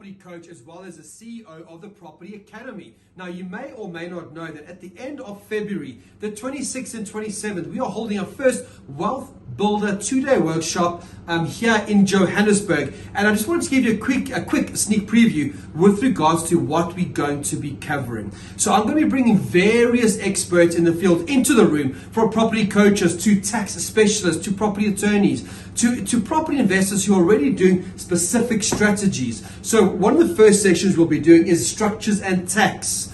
property coach as well as the CEO of the Property Academy. Now, you may or may not know that at the end of February, the 26th and 27th, we are holding our first Wealth Builder 2-day workshop here in Johannesburg. And I just wanted to give you a quick sneak preview with regards to what we're going to be covering. So I'm going to be bringing various experts in the field into the room, from property coaches to tax specialists to property attorneys to property investors who are already doing specific strategies. So one of the first sections we'll be doing is structures and tax.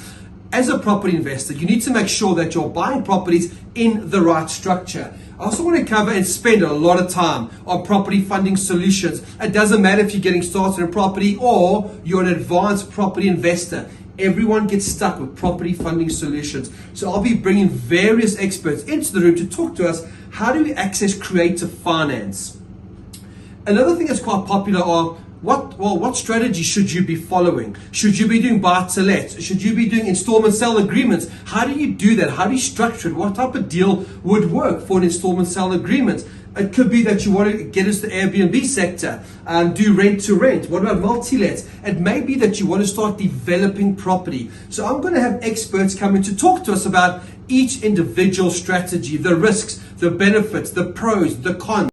As a property investor, you need to make sure that you're buying properties in the right structure. I also want to cover and spend a lot of time on property funding solutions. It doesn't matter if you're getting started in property or you're an advanced property investor. Everyone gets stuck with property funding solutions. So I'll be bringing various experts into the room to talk to us. How do we access creative finance? Another thing that's quite popular are what strategy should you be following? Should you be doing buy-to-let? Should you be doing installment sale agreements? How do you do that? How do you structure it? What type of deal would work for an installment sale agreement? It could be that you want to get into the Airbnb sector, do rent to rent. What about multi-lets? It may be that you want to start developing property. So I'm going to have experts come in to talk to us about each individual strategy, the risks, the benefits, the pros, the cons.